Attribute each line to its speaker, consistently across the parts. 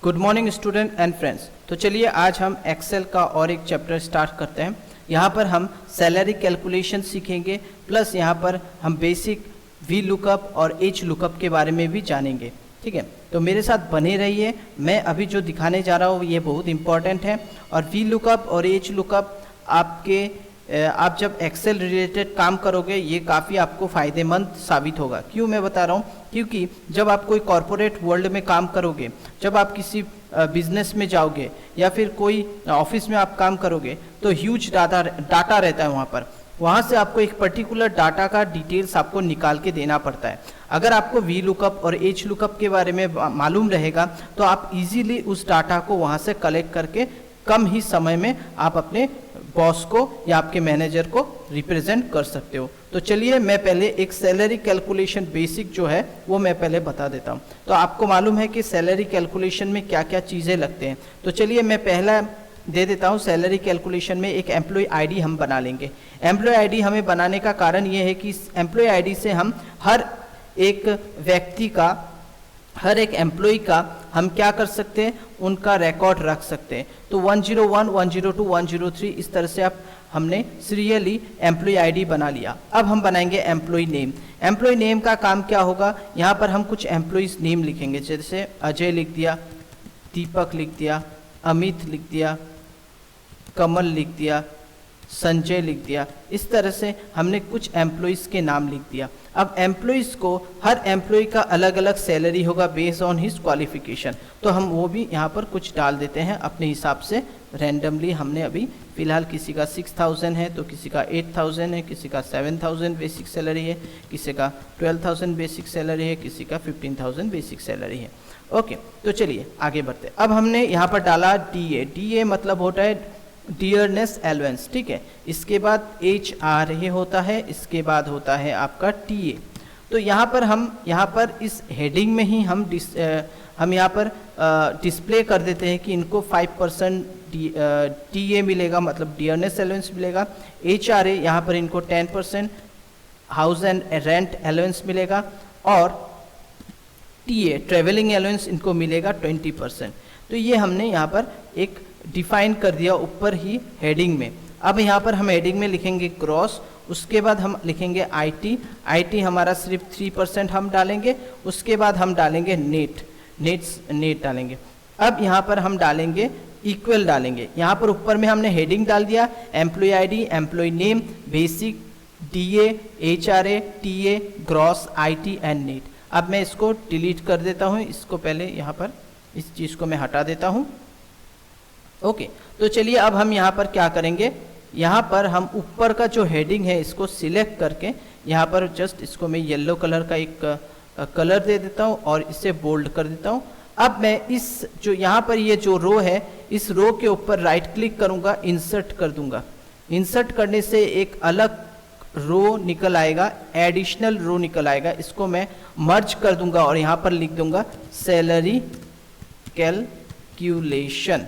Speaker 1: Good morning student and friends. तो चलिए आज हम एक्सेल का और एक चैप्टर स्टार्ट करते हैं। यहाँ पर हम सैलरी कैलकुलेशन सीखेंगे, प्लस यहाँ पर हम बेसिक वी लुकअप और एच लुकअप के बारे में भी जानेंगे। ठीक है, तो मेरे साथ बने रहिए। मैं अभी जो दिखाने जा रहा हूँ ये बहुत इंपॉर्टेंट है। और वी लुकअप और एच लुकअप आप जब एक्सेल रिलेटेड काम करोगे ये काफ़ी आपको फ़ायदेमंद साबित होगा। क्यों मैं बता रहा हूँ, क्योंकि जब आप कोई कॉरपोरेट वर्ल्ड में काम करोगे, जब आप किसी बिजनेस में जाओगे या फिर कोई ऑफिस में आप काम करोगे तो ह्यूज डाटा रहता है। वहाँ से आपको एक पर्टिकुलर डाटा का डिटेल्स आपको निकाल के देना पड़ता है। अगर आपको वी लुकअप और एच लुकअप के बारे में मालूम रहेगा तो आप इजीली उस डाटा को वहाँ से कलेक्ट करके कम ही समय में आप अपने बॉस को या आपके मैनेजर को रिप्रेजेंट कर सकते हो। तो चलिए मैं पहले एक सैलरी कैलकुलेशन बेसिक जो है वो मैं पहले बता देता हूँ। तो आपको मालूम है कि सैलरी कैलकुलेशन में क्या क्या चीज़ें लगते हैं। तो चलिए मैं पहला दे देता हूँ। सैलरी कैलकुलेशन में एक एम्प्लॉय आईडी हम बना लेंगे। एम्प्लॉय आईडी हमें बनाने का कारण ये है कि इस एम्प्लॉय आईडी से हम हर एक व्यक्ति का, हर एक एम्प्लॉय का हम क्या कर सकते हैं, उनका रिकॉर्ड रख सकते हैं। तो 101, 102, 103 इस तरह से हमने सीरियली एम्प्लॉय आईडी बना लिया। अब हम बनाएंगे एम्प्लॉय नेम। एम्प्लॉय नेम का काम क्या होगा, यहाँ पर हम कुछ एम्प्लॉयज नेम लिखेंगे। जैसे अजय लिख दिया, दीपक लिख दिया, अमित लिख दिया, कमल लिख दिया, संजय लिख दिया। इस तरह से हमने कुछ एम्प्लॉयज़ के नाम लिख दिया। अब एम्प्लॉयज़ को, हर एम्प्लॉय का अलग अलग सैलरी होगा बेस्ड ऑन हिज क्वालिफिकेशन। तो हम वो भी यहाँ पर कुछ डाल देते हैं अपने हिसाब से रैंडमली। हमने अभी फ़िलहाल किसी का 6000 है तो किसी का 8000 है, किसी का 7000 बेसिक सैलरी है, किसी का 12000 बेसिक सैलरी है, किसी का 15000 बेसिक सैलरी है। ओके, तो चलिए आगे बढ़ते। अब हमने यहाँ पर डाला DA। DA मतलब होता है डियरनेस एलोवेंस। ठीक है, इसके बाद HRA होता है, इसके बाद होता है आपका TA। तो यहाँ पर इस हेडिंग में ही हम यहाँ पर डिस्प्ले कर देते हैं कि इनको 5% TA मिलेगा, मतलब डियरनेस एलोवेंस मिलेगा। HRA यहाँ पर इनको 10% हाउस एंड रेंट एलोवेंस मिलेगा, और TA ट्रेवलिंग एलोवेंस इनको मिलेगा 20%। तो ये हमने यहाँ पर एक डिफाइन कर दिया ऊपर ही हेडिंग में। अब यहाँ पर हम हेडिंग में लिखेंगे क्रॉस, उसके बाद हम लिखेंगे IT हमारा सिर्फ 3% हम डालेंगे। उसके बाद हम डालेंगे नेट डालेंगे। अब यहाँ पर हम डालेंगे इक्वल डालेंगे। यहाँ पर ऊपर में हमने हेडिंग डाल दिया employ ID, employ name, basic, DA, HRA, TA, gross, IT and net. अब मैं इसको डिलीट कर देता हूँ। इसको पहले यहाँ पर इस चीज़ को मैं हटा देता हूँ। ओके, तो चलिए अब हम यहाँ पर क्या करेंगे, यहाँ पर हम ऊपर का जो हेडिंग है इसको सिलेक्ट करके यहाँ पर जस्ट इसको मैं येलो कलर का एक कलर दे देता हूँ और इसे बोल्ड कर देता हूँ। अब मैं इस जो यहाँ पर ये जो रो है, इस रो के ऊपर राइट क्लिक करूँगा, इंसर्ट कर दूंगा। इंसर्ट करने से एक अलग रो निकल आएगा, एडिशनल रो निकल आएगा। इसको मैं मर्ज कर दूंगा और यहाँ पर लिख दूंगा सैलरी कैलकुलेशन।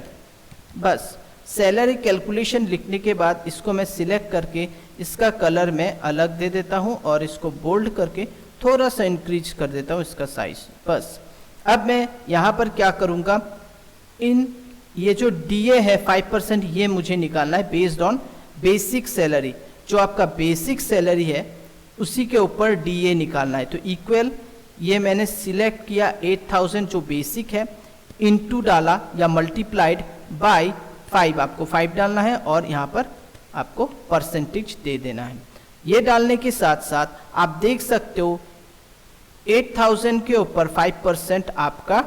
Speaker 1: बस सैलरी कैलकुलेशन लिखने के बाद इसको मैं सिलेक्ट करके इसका कलर मैं अलग दे देता हूँ और इसको बोल्ड करके थोड़ा सा इंक्रीज कर देता हूँ इसका साइज। बस अब मैं यहाँ पर क्या करूँगा, ये जो DA है 5% ये मुझे निकालना है बेस्ड ऑन बेसिक सैलरी। जो आपका बेसिक सैलरी है उसी के ऊपर DA निकालना है। तो इक्वल ये मैंने सिलेक्ट किया 8000 जो बेसिक है, इनटू डाला या मल्टीप्लाइड बाय 5, आपको 5 डालना है और यहाँ पर आपको परसेंटेज दे देना है। ये डालने के साथ साथ आप देख सकते हो 8000 के ऊपर 5% आपका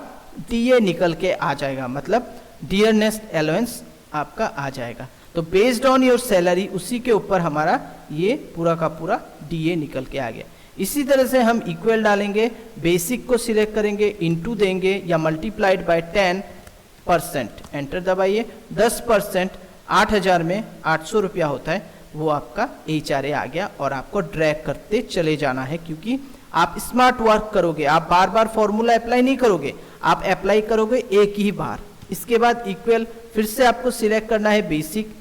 Speaker 1: DA निकल के आ जाएगा, मतलब डियरनेस एलोवेंस आपका आ जाएगा। तो बेस्ड ऑन योर सैलरी उसी के ऊपर हमारा ये पूरा का पूरा DA निकल के आ गया। इसी तरह से हम इक्वल डालेंगे, बेसिक को सिलेक्ट करेंगे, इनटू देंगे या मल्टीप्लाइड बाय 10%, एंटर दबाइए। 10% 8000 में 800 रुपया होता है, वो आपका HRA आ गया। और आपको ड्रैग करते चले जाना है, क्योंकि आप स्मार्ट वर्क करोगे, आप बार बार फॉर्मूला अप्लाई नहीं करोगे, आप अप्लाई करोगे एक ही बार। इसके बाद इक्वल फिर से आपको सिलेक्ट करना है बेसिक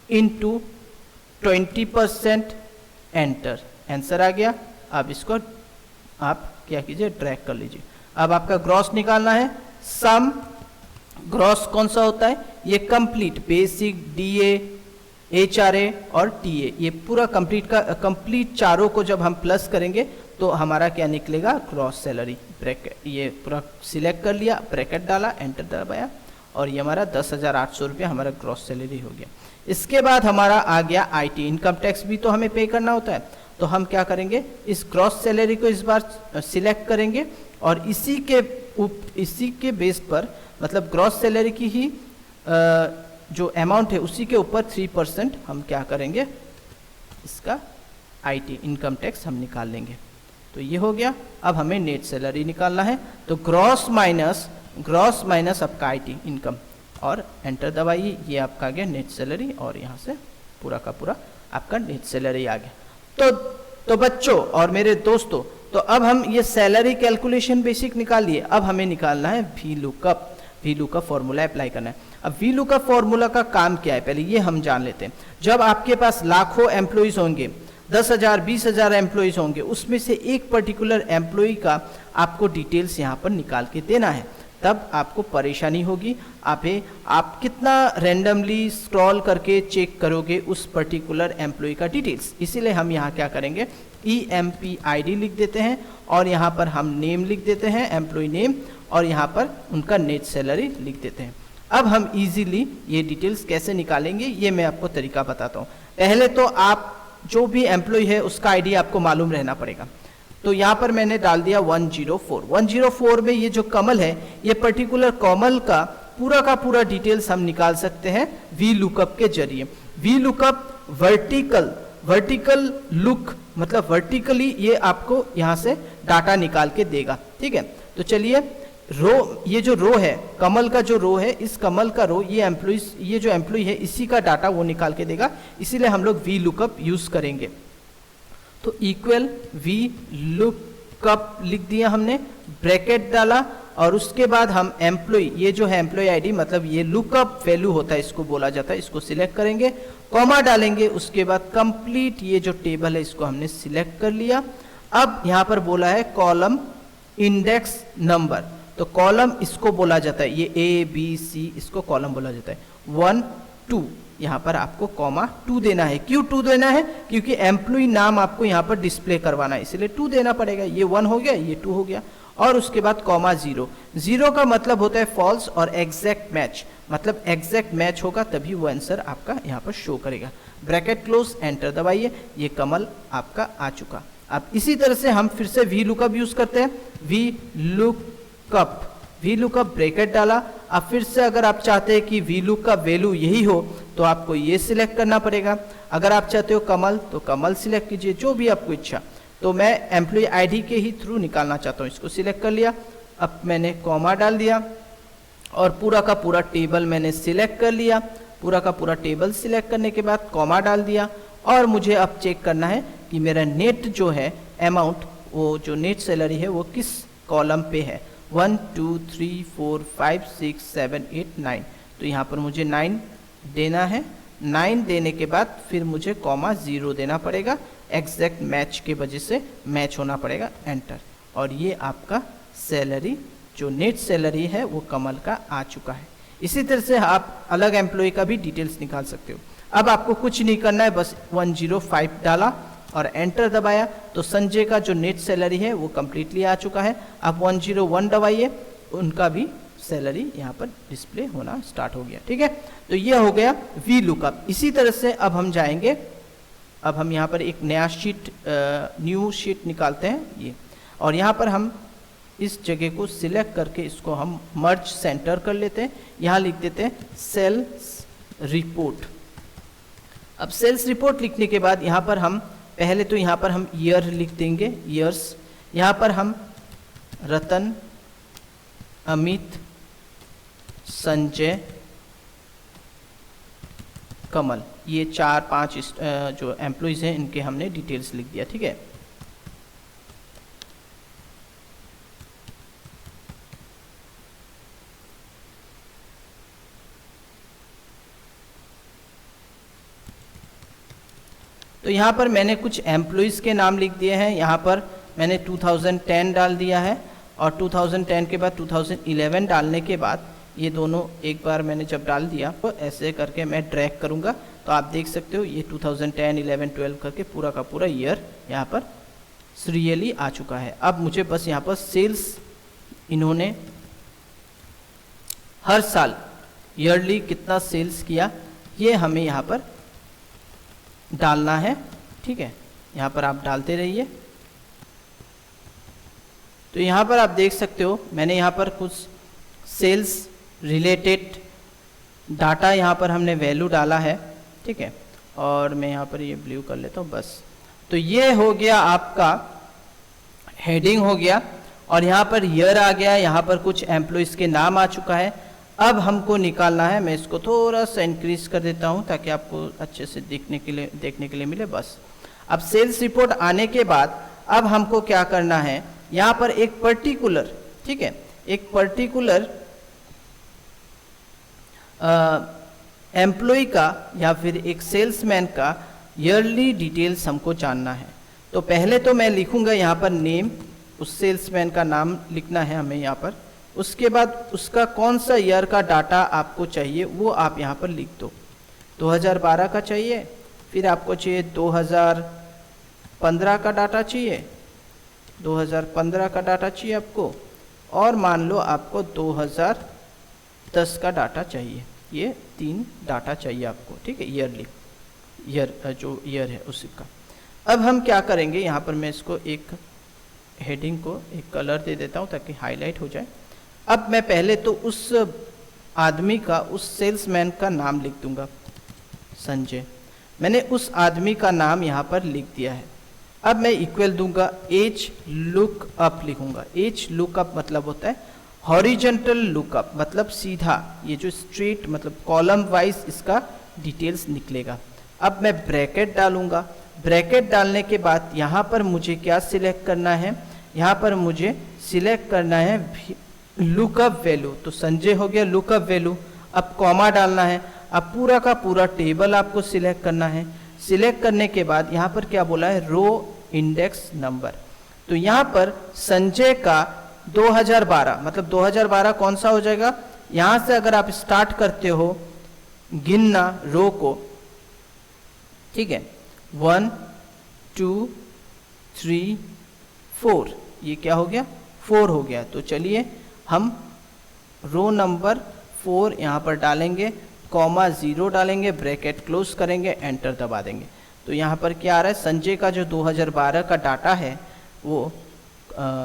Speaker 1: इनटू 20%, एंटर, आंसर आ गया। अब इसको आप क्या कीजिए, ड्रैग कर लीजिए। अब आपका ग्रॉस निकालना है, सम ग्रॉस कौन सा होता है? ये कंप्लीट बेसिक, डीए, एचआरए और टीए, ये पूरा कंप्लीट चारों को जब हम प्लस करेंगे तो हमारा क्या निकलेगा? Gross salary. ब्रैकेट ये पूरा सिलेक्ट कर लिया, ब्रैकेट डाला, एंटर दबाया और ये हमारा 10,800 रुपया हमारा ग्रॉस सैलरी हो गया। इसके बाद हमारा आ गया आईटी, इनकम टैक्स भी तो हमें पे करना होता है, तो हम क्या करेंगे? इस ग्रॉस सैलरी को इस बार सिलेक्ट करेंगे और इसी के बेस पर, मतलब ग्रॉस सैलरी की ही जो अमाउंट है उसी के ऊपर 3% हम क्या करेंगे? इसका आईटी इनकम टैक्स हम निकाल लेंगे। तो ये हो गया। अब हमें नेट सैलरी निकालना है, तो ग्रॉस माइनस आपका आईटी इनकम और एंटर दबाइए, ये आपका आ गया नेट सैलरी और यहाँ से पूरा का पूरा आपका नेट सैलरी आ गया। तो बच्चों और मेरे दोस्तों, तो अब हम ये सैलरी कैलकुलेशन बेसिक निकाल लिए, अब हमें निकालना है वी लुकअप फॉर्मूला अप्लाई करना है। अब वी लुकअप फॉर्मूला का काम क्या है, पहले ये हम जान लेते हैं। जब आपके पास लाखों एम्प्लॉइज होंगे, 10,000 20,000 एम्प्लॉइज होंगे, उसमें से एक पर्टिकुलर एम्प्लॉय का आपको डिटेल्स यहाँ पर निकाल के देना है, तब आपको परेशानी होगी। आप कितना रैंडमली स्क्रॉल करके चेक करोगे उस पर्टिकुलर एम्प्लॉय का डिटेल्स। इसीलिए हम यहाँ क्या करेंगे? EMPID लिख देते हैं और यहाँ पर हम नेम लिख देते हैं, एम्प्लॉय नेम, और यहाँ पर उनका नेट सैलरी लिख देते हैं। अब हम इजीली ये डिटेल्स कैसे निकालेंगे, ये मैं आपको तरीका बताता हूँ। पहले तो आप जो भी एम्प्लॉय है उसका आईडी आपको मालूम रहना पड़ेगा। तो यहाँ पर मैंने डाल दिया 104 में ये जो कमल है, ये पर्टिकुलर कमल का पूरा डिटेल्स हम निकाल सकते हैं वी लुकअप के जरिए। वी लुकअप वर्टिकल लुक, मतलब वर्टिकली ये आपको यहाँ से डाटा निकाल के देगा। ठीक है, तो चलिए ये जो रो है, कमल का जो रो है, इस कमल का रो, ये जो एम्प्लॉय है इसी का डाटा वो निकाल के देगा, इसीलिए हम लोग वी लुकअप यूज करेंगे। तो इक्वल वी लुकअप लिख दिया हमने, ब्रैकेट डाला और उसके बाद हम एम्प्लॉय, ये जो है एम्प्लॉय आईडी, मतलब ये लुकअप वैल्यू होता है, इसको बोला जाता है, इसको सिलेक्ट करेंगे, कॉमा डालेंगे, उसके बाद कंप्लीट ये जो टेबल है इसको हमने सिलेक्ट कर लिया। अब यहाँ पर बोला है कॉलम इंडेक्स नंबर, तो कॉलम इसको बोला जाता है, ये ABC इसको कॉलम बोला जाता है। 1 2 यहाँ पर आपको कॉमा 2 देना है। क्यों 2 देना है? क्योंकि एम्प्लॉय नाम आपको यहाँ पर डिस्प्ले करवाना है, इसलिए 2 देना पड़ेगा। ये 1 हो गया, ये 2 हो गया, और उसके बाद कॉमा 0 का मतलब होता है फॉल्स और एग्जैक्ट मैच, मतलब एग्जैक्ट मैच होगा तभी वो आंसर आपका यहाँ पर शो करेगा। ब्रैकेट क्लोज, एंटर दबाइए, ये कमल आपका आ चुका। अब इसी तरह से हम फिर से वी लुकअप यूज करते हैं, वी लुकअप ब्रैकेट डाला। अब फिर से अगर आप चाहते हैं कि वी लुक का वैल्यू यही हो तो आपको ये सिलेक्ट करना पड़ेगा। अगर आप चाहते हो कमल तो कमल सिलेक्ट कीजिए, जो भी आपको इच्छा। तो मैं एम्प्लॉय आईडी के ही थ्रू निकालना चाहता हूँ, इसको सिलेक्ट कर लिया। अब मैंने कॉमा डाल दिया और पूरा का पूरा टेबल मैंने सिलेक्ट कर लिया। पूरा का पूरा टेबल सिलेक्ट करने के बाद कॉमा डाल दिया और मुझे अब चेक करना है कि मेरा नेट जो है अमाउंट, वो जो नेट सैलरी है वो किस कॉलम पे है। 1 2 3 4 5 6 7 8 9, तो यहाँ पर मुझे 9 देना है। 9 देने के बाद फिर मुझे कॉमा 0 देना पड़ेगा, एग्जैक्ट मैच के वजह से मैच होना पड़ेगा, एंटर। और ये आपका सैलरी जो नेट सैलरी है वो कमल का आ चुका है। इसी तरह से आप अलग एम्प्लॉय का भी डिटेल्स निकाल सकते हो। अब आपको कुछ नहीं करना है, बस 105 डाला और एंटर दबाया तो संजय का जो नेट सैलरी है वो कम्प्लीटली आ चुका है। अब 101 दबाइए, उनका भी सैलरी यहाँ पर डिस्प्ले होना स्टार्ट हो गया। ठीक है, तो ये हो गया वी लुकअप। इसी तरह से अब हम जाएंगे, अब हम यहाँ पर एक नया शीट, न्यू शीट निकालते हैं ये, और यहाँ पर हम इस जगह को सिलेक्ट करके इसको हम मर्ज सेंटर कर लेते हैं। यहाँ लिख देते हैं सेल्स रिपोर्ट। अब सेल्स रिपोर्ट लिखने के बाद यहाँ पर हम पहले तो यहाँ पर हम ईयर लिख देंगे, ईयर्स। यहाँ पर हम रतन, अमित, संजय, कमल, ये 4-5 जो एम्प्लॉइज हैं इनके हमने डिटेल्स लिख दिया। ठीक है, तो यहाँ पर मैंने कुछ एम्प्लॉइज़ के नाम लिख दिए हैं। यहाँ पर मैंने 2010 डाल दिया है और 2010 के बाद 2011 डालने के बाद ये दोनों एक बार मैंने जब डाल दिया तो ऐसे करके मैं ड्रैग करूँगा तो आप देख सकते हो ये 2010, 11, 12 करके पूरा का पूरा ईयर यहाँ पर सीरियली आ चुका है। अब मुझे बस यहाँ पर सेल्स इन्होंने हर साल ईयरली कितना सेल्स किया ये हमें यहाँ पर डालना है, ठीक है। यहाँ पर आप डालते रहिए। तो यहाँ पर आप देख सकते हो मैंने यहाँ पर कुछ सेल्स रिलेटेड डाटा यहाँ पर हमने वैल्यू डाला है, ठीक है। और मैं यहाँ पर ये ब्लू कर लेता हूँ बस। तो ये हो गया आपका हेडिंग हो गया और यहाँ पर ईयर आ गया, यहाँ पर कुछ एम्प्लॉइज़ के नाम आ चुका है। अब हमको निकालना है, मैं इसको थोड़ा सा इंक्रीज कर देता हूँ ताकि आपको अच्छे से देखने के लिए मिले बस। अब सेल्स रिपोर्ट आने के बाद अब हमको क्या करना है, यहाँ पर एक पर्टिकुलर, ठीक है, एक पर्टिकुलर एम्प्लॉय का या फिर एक सेल्समैन का ईयरली डिटेल्स हमको जानना है। तो पहले तो मैं लिखूंगा यहाँ पर नेम, उस सेल्समैन का नाम लिखना है हमें यहाँ पर। उसके बाद उसका कौन सा ईयर का डाटा आपको चाहिए वो आप यहाँ पर लिख दो। 2012 का चाहिए, फिर आपको चाहिए 2015 का डाटा चाहिए, 2015 का डाटा चाहिए आपको, और मान लो आपको 2010 का डाटा चाहिए। ये 3 डाटा चाहिए आपको, ठीक है, ईयरली, ईयर जो ईयर है उसका। अब हम क्या करेंगे, यहाँ पर मैं इसको एक हेडिंग को एक कलर दे देता हूँ ताकि हाईलाइट हो जाए। अब मैं पहले तो उस आदमी का, उस सेल्समैन का नाम लिख दूंगा, संजय। मैंने उस आदमी का नाम यहाँ पर लिख दिया है। अब मैं इक्वल दूंगा एज लुक अप लिखूंगा। एज लुकअप मतलब होता है हॉरिजेंटल लुकअप, मतलब सीधा, ये जो स्ट्रेट मतलब कॉलम वाइज इसका डिटेल्स निकलेगा। अब मैं ब्रैकेट डालूंगा। ब्रैकेट डालने के बाद यहाँ पर मुझे क्या सिलेक्ट करना है, यहाँ पर मुझे सिलेक्ट करना है लुकअप वैल्यू। तो संजय हो गया लुकअप वैल्यू। अब कॉमा डालना है। अब पूरा का पूरा टेबल आपको सिलेक्ट करना है। सिलेक्ट करने के बाद यहाँ पर क्या बोला है, रो इंडेक्स नंबर। तो यहाँ पर संजय का 2012 मतलब 2012 कौन सा हो जाएगा, यहाँ से अगर आप स्टार्ट करते हो गिनना रो को, ठीक है, 1 2 3 4, ये क्या हो गया, 4 हो गया। तो चलिए हम रो नंबर 4 यहाँ पर डालेंगे, कॉमा 0 डालेंगे, ब्रैकेट क्लोज करेंगे, एंटर दबा देंगे। तो यहाँ पर क्या आ रहा है, संजय का जो 2012 का डाटा है वो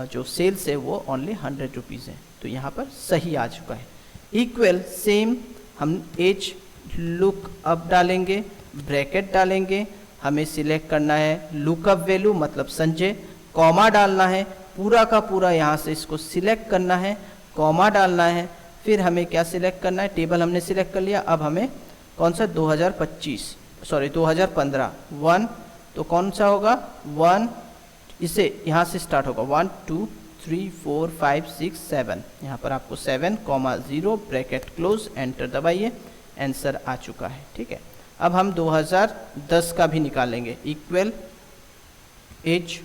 Speaker 1: जो सेल्स है वो ओनली 100 रुपीज़ है। तो यहाँ पर सही आ चुका है। इक्वल सेम हम एज लुक अप डालेंगे, ब्रैकेट डालेंगे, हमें सिलेक्ट करना है लुकअप वैल्यू मतलब संजय, कॉमा डालना है, पूरा का पूरा यहाँ से इसको सिलेक्ट करना है, कॉमा डालना है, फिर हमें क्या सिलेक्ट करना है, टेबल हमने सिलेक्ट कर लिया। अब हमें कौन सा 2015 1, तो कौन सा होगा 1, इसे यहाँ से स्टार्ट होगा 1 2 3 4 5 6 7, यहाँ पर आपको 7, 0 ब्रैकेट क्लोज, एंटर दबाइए, आंसर आ चुका है, ठीक है। अब हम 2010 का भी निकालेंगे। Equal as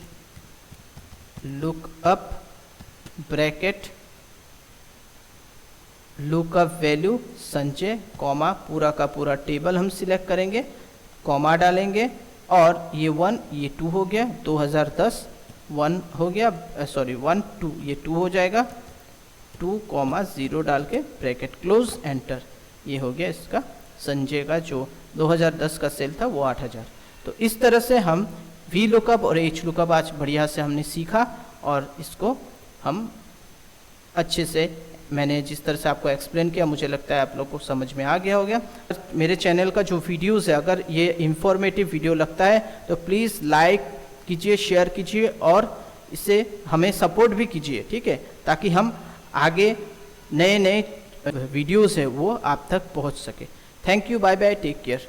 Speaker 1: look up bracket lookup value Sanjay, comma पूरा का पूरा टेबल हम सिलेक्ट करेंगे, कॉमा डालेंगे, और ये 1 ये 2 हो गया, 2010 1 हो गया, 1 2 ये 2 हो जाएगा, 2, 0 डाल के ब्रैकेट क्लोज, एंटर। ये हो गया इसका संजय का जो 2010 का सेल था वो 8000। तो इस तरह से हम वी लुकअप और एच लुकअप आज बढ़िया से हमने सीखा, और इसको हम अच्छे से, मैंने जिस तरह से आपको एक्सप्लेन किया, मुझे लगता है आप लोग को समझ में आ गया होगा। मेरे चैनल का जो वीडियोस है, अगर ये इंफॉर्मेटिव वीडियो लगता है तो प्लीज़ लाइक कीजिए, शेयर कीजिए, और इसे हमें सपोर्ट भी कीजिए, ठीक है, ताकि हम आगे नए नए वीडियोस है वो आप तक पहुंच सके। Thank you, bye bye, take care.